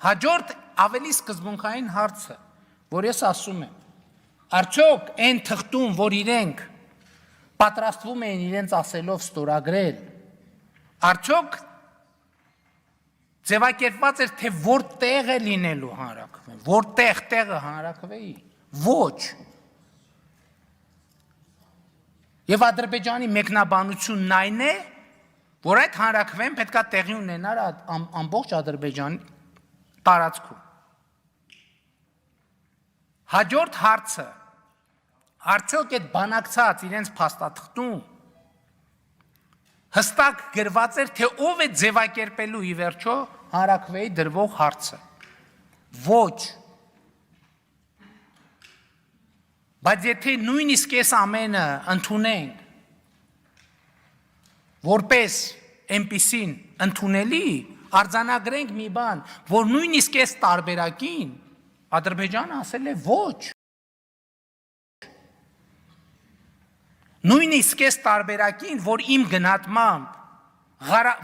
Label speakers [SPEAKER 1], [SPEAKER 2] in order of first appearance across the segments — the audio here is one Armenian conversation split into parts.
[SPEAKER 1] Հաջորդ ավելի սկզբունքային հարցը, որ ես ասում եմ, արդյոք այն թղթում, որ իրենք պատրաստվում էին իրենց ասելով ստորագրել, արդյոք ձևակերպված էր, թե որտեղ է լինելու հանրաքվեն, որտեղ տեղը հանրաքվեի, ոչ։ Եվ Ադրբեջանի մեկնաբանությունն այն է, որ այդ հանրաքվեն պետք է տեղի ունենար ամբողջ Ադրբեջանի տարածքում։ Հաջորդ հարցը, արդյոք այդ բանակցած իրենց փաստաթղթում հստակ գրված էր, թե ով է ձևակերպելու ի վերջո հանրաքվեի դրվող հարցը։ Ոչ։ Բայց եթե նույնիսկ այս ամենը ընդունենք, որպես այնպիսին ընդունելի, արձանագրենք մի բան, որ նույնիսկ այս տարբերակին Ադրբեջանը ասել է ոչ։ Նույնիսկ այս տարբերակին, որ իմ գնահատմամբ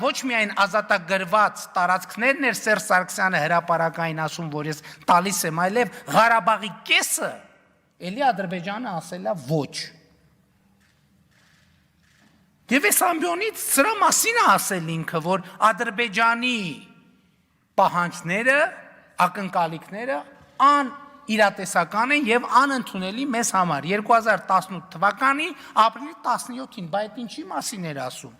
[SPEAKER 1] ոչ միայն ազատագրված տարածքներն էր Սերժ Սարգսյանը հրապարակային ասում, որ ես տալիս եմ, այլև Ղարաբաղի կեսը, էլի Ադրբեջանը ասել է ոչ։ Եվ այս ամբիոնից սրա մասին է ասել ինքը, որ Ադրբեջանի պահանջները, ակնկալիքները անիրատեսական են եւ անընդունելի մեզ համար։ 2018 թվականի ապրիլի 17-ին, բայց ինչի մասին էր ասում։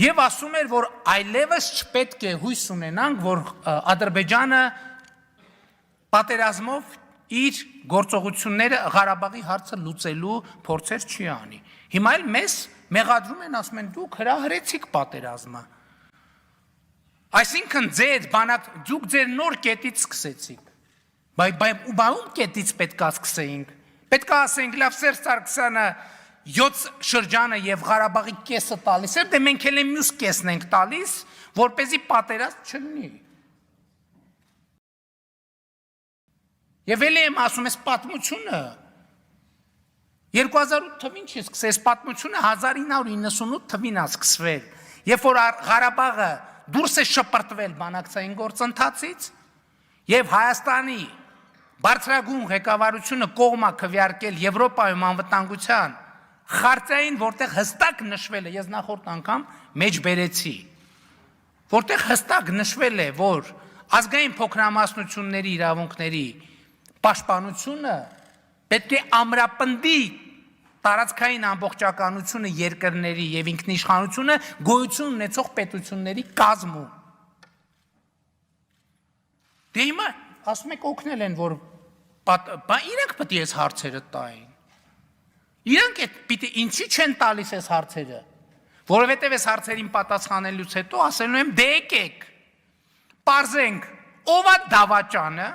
[SPEAKER 1] Եվ ասում էր, որ այլևս չպետք է հույս ունենանք, որ Ադրբեջանը պատերազմով իր գործողությունները Ղարաբաղի հարցը լուծելու փորձեր չի անի։ Հիմա էլ մեզ մեղադրում են, ասում են, դուք հրահրեցիք պատերազմը։ Այսինքն դուք ձեր նոր կետից սկսեցիք, ում կետից պետք է սկսեինք, պետք է ասենք, լավ Սերժ Սարգսյանը 7 շրջանը և Ղարաբաղի կեսը տալիս էր, դե մենք էլ մյուս կեսն ենք տալիս, որպեսզի պատերազմ չլինի։ Եվ էլի եմ ասում, այս պատմությունը 2008 թվին չի սկսել, այս պատմությունը 1998 թվին է սկսվել, երբ որ Ղարաբաղը դուրս է շպրտվել բանակցային գործընթացից եւ Հայաստանի բարձրագույն ղեկավարությունը կողմ է քվեարկել Եվրոպայում անվտանգության խարտային, որտեղ հստակ նշվել է, ես նախորդ անգամ մեջ բերեցի, որտեղ հստակ նշվել է, որ ազգային փոքրամասնությունների իրավունքների պաշտպանությունը պետք է ամրապնդի տարածքային ամբողջականությունը երկրների եւ ինքնիշխանությունը գոյություն ունեցող պետությունների կազմում։ Դե հիմա ասում եք օգնել են, որ իրենք պետք է այս հարցերը տային։ Իրենք պիտի ինչի չեն տալիս այս հարցերը, որովհետեւ այս հարցերին պատասխանելուց հետո ասելու եմ դե եկեք, պարզենք ով է դավաճանը,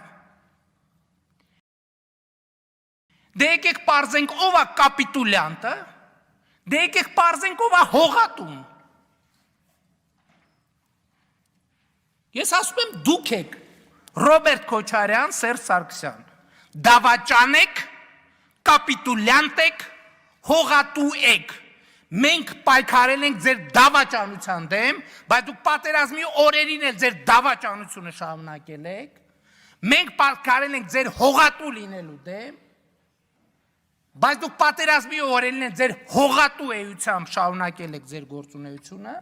[SPEAKER 1] դե եկեք պարզենք ով է կապիտուլյանտը, դե եկեք պարզենք ով է հողատուն։ Ես ասում եմ դուք եք, Ռոբերտ Քոչարյան, Սերժ Սարգսյան, դավաճան եք, կապիտուլյանտ եք, հողատու եք, մենք պայքարել ենք ձեր դավաճանության դեմ, բայց դուք պատերազմի օրերին էլ ձեր դավաճանությունը շարունակել եք, մենք պայքարել ենք ձեր հողատու լինելու դեմ, բայց դուք պատերազմի օրերին էլ ձեր հողատու էությամբ շարունակել եք ձեր գործունեությունը,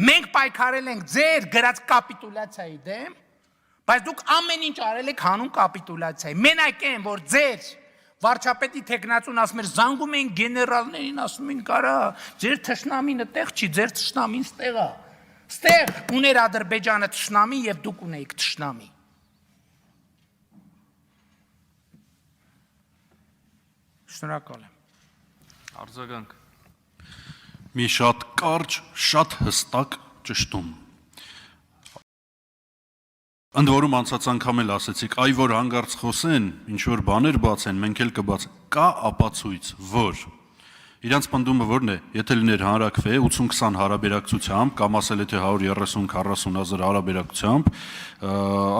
[SPEAKER 1] մենք պայքարել ենք ձեր գրած կապիտուլյացիայի դեմ, բայց դուք ամեն ինչ արել եք հանուն կապիտուլյացիայի, մենակ են, որ ձեր վարչապետի թեկնածուն ասում էր, զանգում էին գեներալներին, ասում են կարա, ձեր թշնամին այդտեղ չի, ձեր թշնամին ստեղ է, ստեղ ուներ Ադրբեջանը թշնամի և դուք ունեիք թշնամի։ Շնորհակալ եմ։
[SPEAKER 2] Արձագանք։ Մի շատ կարճ, շատ հստակ ճշտում։ Ընդ որում անցած անգամ էլ ասեցիք, այ որ հանգարց խոսեն, ինչ որ բաներ բացեն, մենք էլ կբացենք։ Կա ապացույց, որ իրանց պնդումը որն է, եթե լիներ հանրաքվե 80-20 հարաբերակցությամբ, կամ ասել է թե 130-40 հազար հարաբերակցությամբ,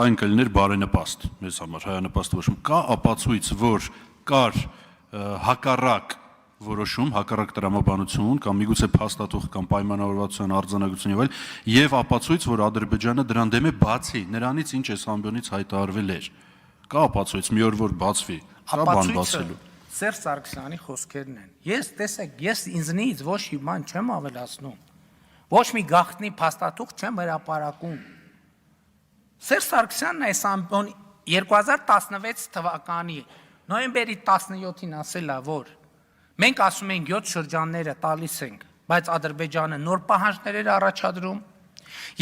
[SPEAKER 2] այն կլիներ բարենպաստ մեզ համար, հայանպաստ ոչ։ Կա ապացույց, որ կար հակառակ որոշում, հակառակ տրամաբանություն կամ միգուցե փաստաթուղթ կամ պայմանավորվածության արձանագրություն եւ այլ, եւ ապացույց, որ Ադրբեջանը դրան դեմ է բացի նրանից, ինչ այս ամբիոնից հայտարարվել էր։ Կա ապացույց, մի օր որ բացվի, կա բան բացելու։
[SPEAKER 1] Սերժ Սարգսյանի խոսքերն են։ Ես տեսեք, ես ինձնից ոչ մի բան չեմ ավելացնում։ Ոչ մի գաղտնի փաստաթուղթ չեմ հրապարակում։ Սերժ Սարգսյանն այս ամբիոն 2016 թվականի նոյեմբերի 17-ին ասել է, որ մենք ասում ենք 7 շրջանները տալիս ենք, բայց Ադրբեջանը նոր պահանջներ էր առաջադրում։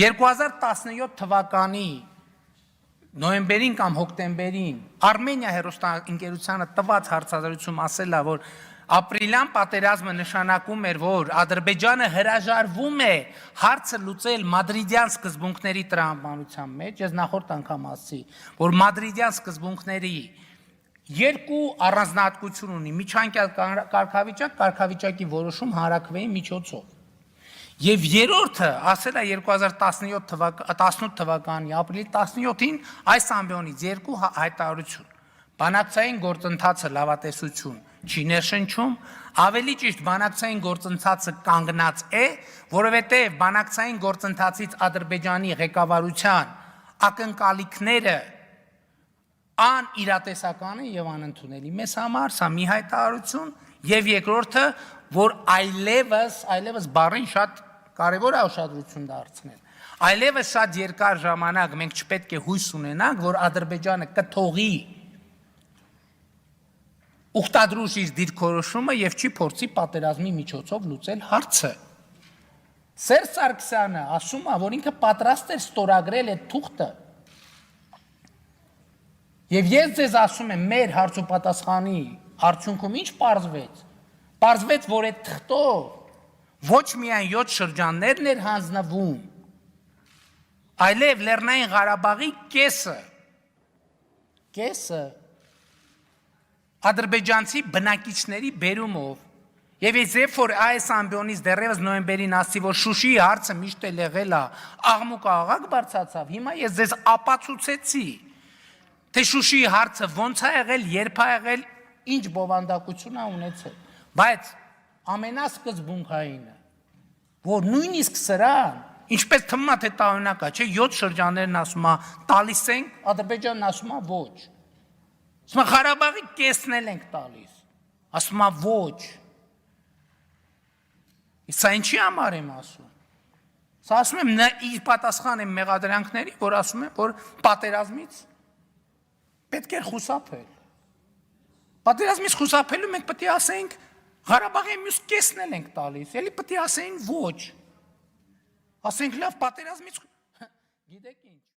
[SPEAKER 1] 2017 թվականի նոյեմբերին կամ հոկտեմբերին Արմենիա հեռուստաընկերությանը տված հարցազրույցում ասել է, որ ապրիլյան պատերազմը նշանակում էր, որ Ադրբեջանը հրաժարվում է հարցը լուծել մադրիդյան սկզբունքների տրամաբանության մեջ, ես նախորդ անգամ ասացի, որ մադրիդյան սկզբունքների երկու առանձնահատկություն ունի՝ միջանկյալ կարգավիճակ, կարգավիճակի որոշում հանրաքվեի միջոցով։ Եվ երրորդը ասել է 2018 թվականի ապրիլի 17-ին այս ամբիոնից երկու հայտարարություն։ Բանակցային գործընթացը լավատեսություն չի ներշնչում, ավելի ճիշտ բանակցային գործընթացը կանգնած է, որովհետև բանակցային գործընթացից Ադրբեջանի ղեկավարության ակնկալիքները անիրատեսական են եւ անընդունելի։ Մեզ համար սա մի հայտարարություն եւ երկրորդը, որ այլևս բառին շատ կարևոր է ուշադրություն դարձնել։ Այլևս շատ երկար ժամանակ մենք չպետք է հույս ունենանք, որ Ադրբեջանը կթողի ուխտադրուժ իր դիրքորոշումը եւ չի փորձի պատերազմի միջոցով լուծել հարցը։ Սերժ Սարգսյանը ասում է, որ ինքը պատրաստ էր ստորագրել այդ թուղթը։ Եվ ես ձեզ ասում եմ, մեր հարցոպատասխանի արդյունքում ինչ պարզվեց։ Պարզվեց, որ այդ թղթով ոչ միայն 7 շրջաններն էր հանձնվում, այլև Լեռնային Ղարաբաղի կեսը ադրբեջանցի բնակիչների բերումով։ Եվ երբ որ այս ամբիոնից դեռևս նոյեմբերին ասի, որ Շուշիի հարցը միշտ էլ եղել է, աղմուկը աղաղ բարձրացավ, հիմա ես ձեզ ապացուցեցի, թե Շուշիի հարցը ոնց է եղել, երբ է եղել, ինչ բովանդակություն է ունեցել։ Բայց ամենասկզբունքայինը, որ նույնիսկ սրան, ինչպես թվում է, թե տարօրինակ է, չէ, 7 շրջաններն ասում է տալիս ենք, Ադրբեջանն ասում է ոչ։ Ասում է Ղարաբաղի կեսն էլ ենք տալիս, ասում է ոչ։ Սա ինչի համար եմ ասում։ Սա ասում եմ իր պատասխան եմ մեղադրանքների, որ ասում եմ, որ պատերազմից պետք է խուսափել։ Պատերազմից խուսափելու մենք պետք է ասենք Ղարաբաղի մյուս կեսն էլ ենք տալիս, էլի պետք է ասեին ոչ։ Ասենք լավ պատերազմից, գիտեք ինչ։